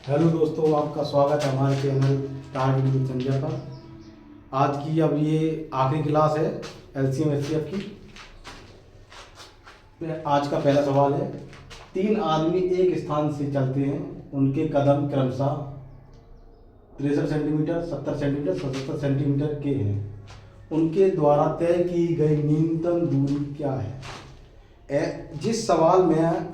Hello दोस्तों, आपका स्वागत है हमारे चैनल टारगेट विद संजय पर। आज की अब ये आखिरी क्लास है एलसीएम एचसीएफ की। आज का पहला सवाल है, तीन आदमी एक स्थान से चलते हैं, उनके कदम क्रमशः 63 सेंटीमीटर, 70 सेंटीमीटर, 77 सेंटीमीटर के हैं। उनके द्वारा तय की गई न्यूनतम दूरी क्या है? जिस सवाल में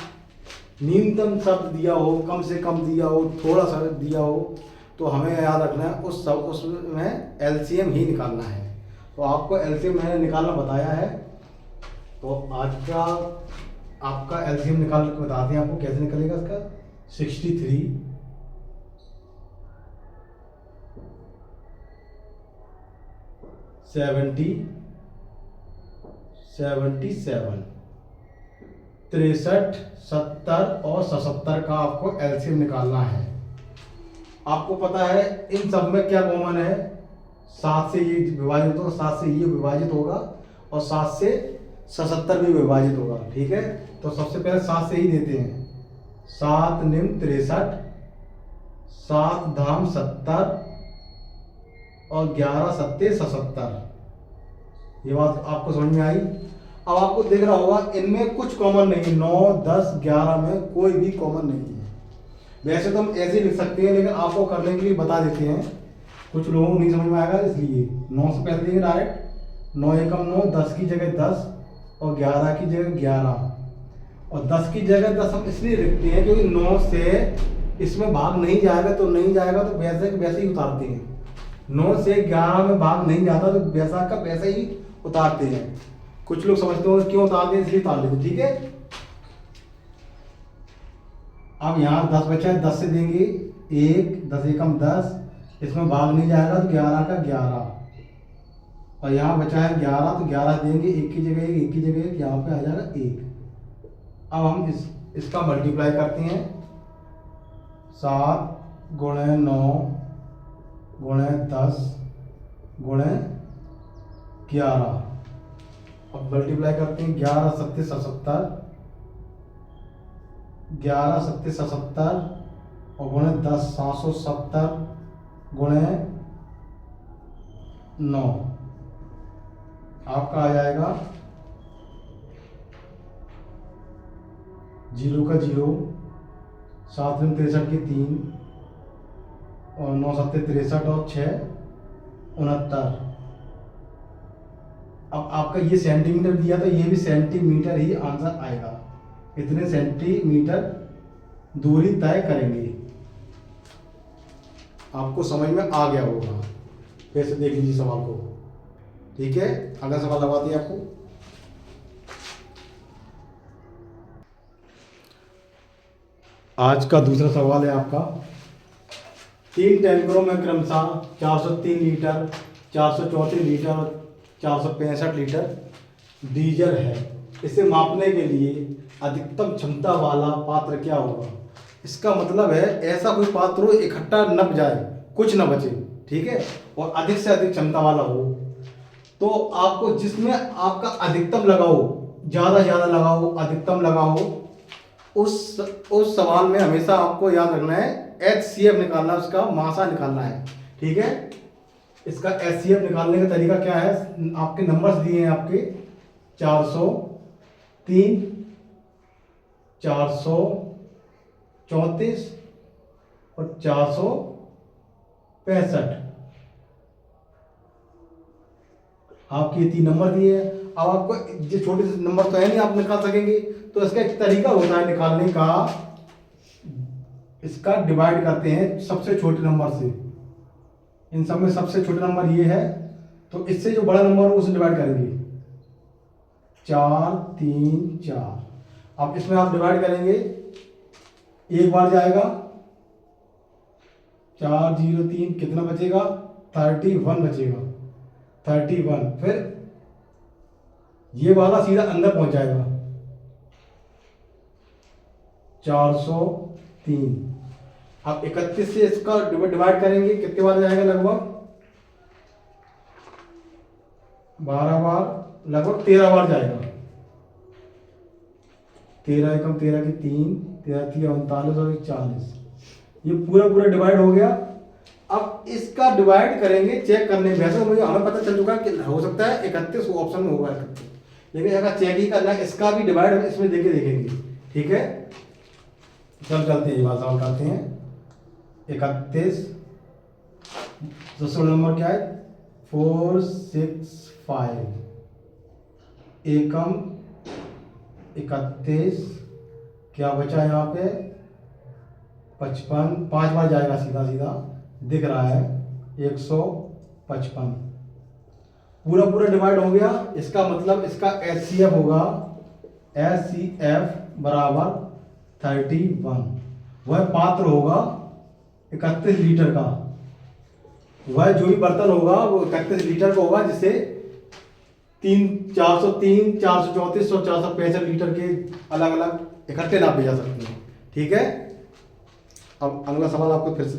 न्यूनतम शब्द दिया हो, कम से कम दिया हो, थोड़ा सा दिया हो, तो हमें याद रखना है उसमें एलसीएम ही निकालना है। तो आपको एलसीएम मैंने निकालना बताया है, तो आज का आपका एलसीएम निकाल के बताते हैं आपको कैसे निकलेगा इसका। 63, 70, 77, 63, 70 और 77 का आपको एलसीएम निकालना है। आपको पता है इन सब में क्या कॉमन है? 7 से ये विभाजित होगा, 7 से ये विभाजित होगा और 7 से 77 भी विभाजित होगा। ठीक है, तो सबसे पहले 7 से ही देते हैं। 7 निम 63, 7 धाम 70 और 11 सत्ते 77। ये बात आपको समझ में आई? अब आपको दिख रहा होगा इनमें कुछ कॉमन नहीं है। 9, 10, 11 में कोई भी कॉमन नहीं है। वैसे तो हम ऐसे लिख सकते हैं, लेकिन आपको करने के लिए बता देते हैं, कुछ लोगों को नहीं समझ में आएगा, इसलिए 9 से पहले देंगे डायरेक्ट। 9 एकम 9, 10 की जगह 10 और 11 की जगह 11 और 10 की जगह 10 हम इसलिए लिखते हैं क्योंकि 9 से इसमें भाग नहीं जाएगा, तो नहीं जाएगा तो वैसे ही उतारते हैं। 9 से 11 में भाग नहीं जाता तो वैसा का वैसे ही उतारते हैं। कुछ लोग समझते हो क्यों उतारते हैं, इसलिए उतार लेते। ठीक है, अब यहाँ 10 बचा है, 10 से देंगे 1, 10 एकम 10, इसमें भाग नहीं जाएगा तो 11 का 11 और यहाँ बचा है 11, तो 11 देंगे 1 की जगह 1, 1 की जगह 1, यहाँ पे आ जाएगा 1। अब हम इसका मल्टीप्लाई करते हैं। 7 गुणे 9 गुणे 10 गुणे 11। अब मल्टीप्लाई करते हैं। 11 सत्ते 77, 11 सत्ते 77 और गुणे 10 770 गुणे 9 आपका आ जाएगा 0 का 0, 7 में 63 की 3 और 9 सत्ते 63 और 6 69। अब आपका ये सेंटीमीटर दिया तो ये भी सेंटीमीटर ही आंसर आएगा। इतने सेंटीमीटर दूरी तय करेंगे। आपको समझ में आ गया होगा, फिर से देख लीजिए सवाल को। ठीक है, अगला सवाल लगाते हैं आपको। आज का दूसरा सवाल है आपका, 3 टैंकरों में क्रमशः 403 लीटर, 434 लीटर और 465 लीटर डीजल है। इसे मापने के लिए अधिकतम क्षमता वाला पात्र क्या होगा? इसका मतलब है ऐसा कोई पात्र हो इकट्ठा न जाए, कुछ न बचे। ठीक है, और अधिक से अधिक क्षमता वाला हो। तो आपको जिसमें आपका अधिकतम लगाओ, ज़्यादा लगाओ, अधिकतम लगाओ, उस सवाल में हमेशा आपको याद रखना है एचसीएफ निकालना, उसका मासा निकालना है। ठीक है, इसका एचसीएफ निकालने का तरीका क्या है? आपके नंबर्स दिए हैं आपके 403, 434 और 465। आपके 3 नंबर दिए हैं। अब आपको जो छोटे से नंबर तो है नहीं आप निकाल सकेंगे, तो इसका एक तरीका होता है निकालने का। इसका डिवाइड करते हैं सबसे छोटे नंबर से। इन सब में सबसे छोटा नंबर ये है, तो इससे जो बड़ा नंबर हो उसे डिवाइड करेंगे। 4, 3, 4। अब इसमें आप डिवाइड करेंगे, एक बार जाएगा 4, 0, 3, कितना बचेगा? 31 बचेगा। 31, फिर ये वाला सीधा अंदर पहुंच जाएगा 403। अब 31 से इसका डिवाइड करेंगे, कितने बार जाएगा? लगभग 12 बार, लगभग 13 बार जाएगा। 13 एकम 13 की 3, 13 39 और 40। ये पूरा पूरा डिवाइड हो गया। अब इसका डिवाइड करेंगे चेक करने, वैसे तो मुझे हमें पता चल चुका है कि हो सकता है 31 ऑप्शन में होगा 31, लेकिन अगर चेक ही करना है इसका भी डिवाइड हम इसमें देके देखेंगे। ठीक है, चलते हैं, ये बात सवाल करते हैं। 31 दूसरा नंबर क्या है 465 एकम 31 क्या बचा यहाँ पे 55, 5 बार जाएगा सीधा सीधा दिख रहा है 155, पूरा पूरा डिवाइड हो गया। इसका मतलब इसका HCF होगा, HCF बराबर 31। वह पात्र होगा 31 लीटर का, वह जो भी बर्तन होगा वो 31 लीटर का होगा, जिसे 403, 434 और 465 लीटर के अलग अलग इकट्ठे नापे जा सकते हैं। ठीक है, अब अगला सवाल आपको फिर से,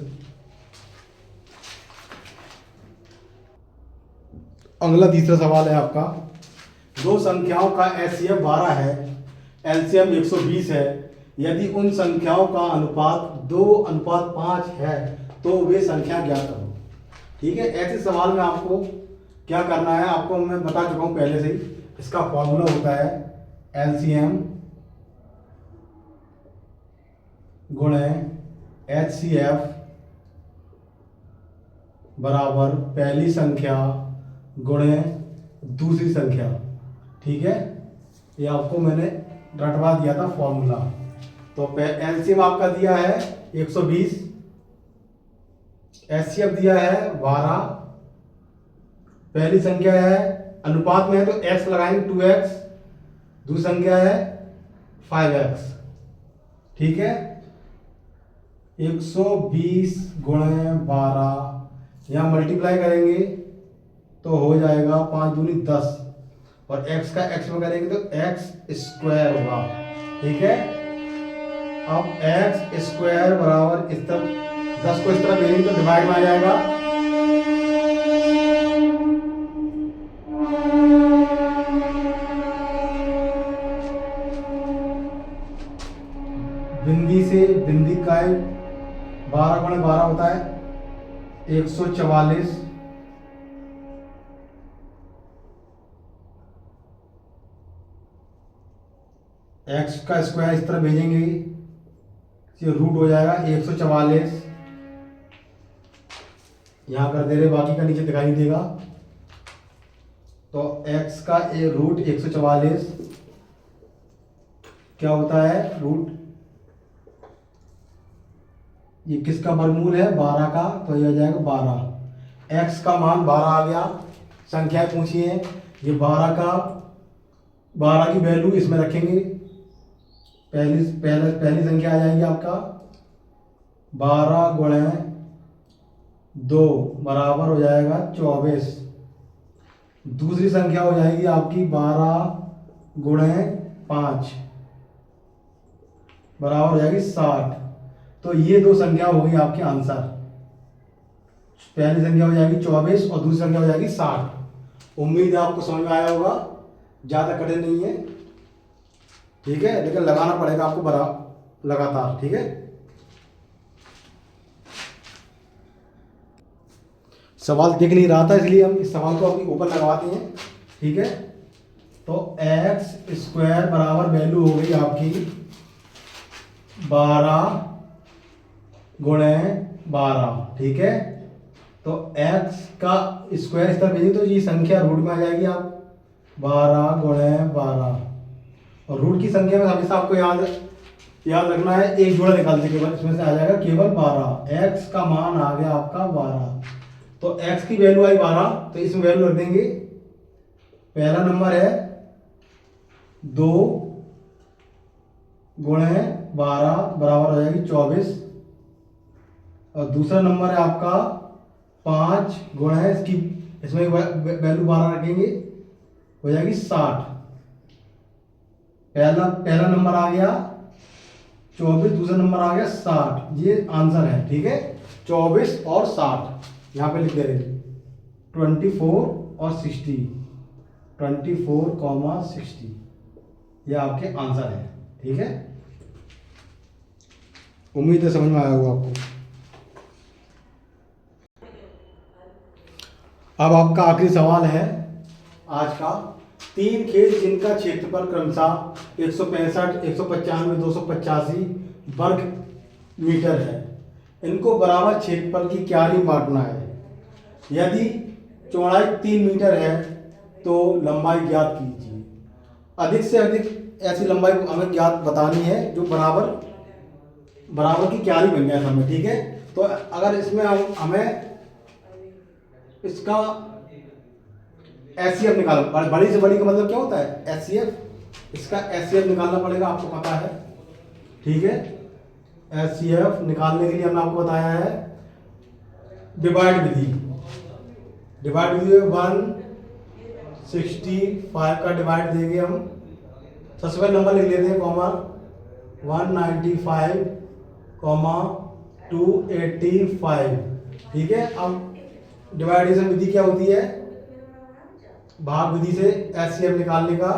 अगला तीसरा सवाल है आपका, दो संख्याओं का HCF 12 है, LCM 120 है, यदि उन संख्याओं का अनुपात 2:5 है तो वे संख्या ज्ञात करो। ठीक है, ऐसे सवाल में आपको क्या करना है, आपको मैं बता चुका हूं पहले से ही। इसका फॉर्मूला होता है LCM गुणे HCF बराबर पहली संख्या गुणे दूसरी संख्या। ठीक है, ये आपको मैंने रटवा दिया था फॉर्मूला। तो LCM आपका दिया है 120, HCF दिया है 12, पहली संख्या है अनुपात में है तो x लगाएंगे 2x, दूसरी संख्या है 5x। ठीक है, 120 गुणे 12 यहाँ मल्टीप्लाई करेंगे तो हो जाएगा 5 दूनी 10, और x का x में करेंगे तो x स्क्वायर होगा। ठीक है, अब x स्क्वायर बराबर इस तरफ 10 को इस तरफ भेजेंगे तो डिवाइड में आ जाएगा, बिंदी से बिंदी का 12 गुणे 12 होता है 144, x का स्क्वायर इस तरह भेजेंगे ये रूट हो जाएगा 144, यहां कर दे रहे, बाकी का नीचे दिखाई नहीं देगा। तो x का रूट 144 क्या होता है रूट, ये किसका वर्गमूल है 12 का, तो ये हो जाएगा 12। x का मान 12 आ गया, संख्या पूछी है, ये 12 की वैल्यू इसमें रखेंगे, पहली संख्या आ जाएगी आपका 12 गुणे 2 बराबर हो जाएगा 24, दूसरी संख्या हो जाएगी आपकी 12 गुणे 5 बराबर हो जाएगी 60। तो ये दो संख्या हो गई आपके आंसर, पहली संख्या हो जाएगी 24 और दूसरी संख्या हो जाएगी 60। उम्मीद है आपको समझ में आया होगा, ज्यादा कठिन नहीं है। ठीक है, लेकिन लगाना पड़ेगा आपको लगातार। ठीक है, सवाल दिख नहीं रहा था इसलिए हम इस सवाल को अपनी ऊपर लगवाते हैं। ठीक है, तो एक्स स्क्वायर बराबर वैल्यू हो गई आपकी 12 गुणे 12। ठीक है, तो x का स्क्वायर इस तरह भेजिए तो ये संख्या रूट में आ जाएगी आप 12 गुणे 12, और रूट की संख्या में हमेशा आपको याद रखना है एक जोड़ा निकालते केवल, इसमें से आ जाएगा केवल 12। x का मान आ गया आपका 12, तो x की वैल्यू आई 12, तो इसमें वैल्यू रख देंगे। पहला नंबर है 2 गुणे 12 बराबर हो जाएगी 24, और दूसरा नंबर है आपका 5 गुणे इसकी, इसमें वैल्यू 12 रखेंगे हो जाएगी 60। पहला नंबर आ गया 24, दूसरा नंबर आ गया 60, ये आंसर है। ठीक है, 24 और 60 यहाँ पे लिख दे रहे, 24 और 60, 24,60 ये आपके आंसर है। ठीक है, उम्मीद है समझ में आया होगा आपको। अब आपका आखिरी सवाल है आज का। 3 खेत जिनका क्षेत्रफल क्रमशः 165, 195, 285 वर्ग मीटर है, इनको बराबर क्षेत्रफल की क्यारी बांटना है। यदि चौड़ाई 3 मीटर है तो लंबाई ज्ञात कीजिए। अधिक से अधिक ऐसी लंबाई हमें ज्ञात बतानी है जो बराबर की क्यारी बन जाए हमें, ठीक है। तो अगर इसमें हमें इसका एचसीएफ निकालना, बड़ी से बड़ी का मतलब क्या होता है एचसीएफ, इसका एचसीएफ निकालना पड़ेगा, आपको पता है, ठीक है। एचसीएफ निकालने के लिए हमने आपको बताया है डिवाइड विधि। डिवाइड विधि 165 का डिवाइड देंगे हम, सबसे पहले नंबर लिख लेते हैं, कॉमा 195, कॉमा 285, ठीक है। अब डिवाइडेशन विधि क्या होती है, भाग विधि से एचसीएफ निकालने का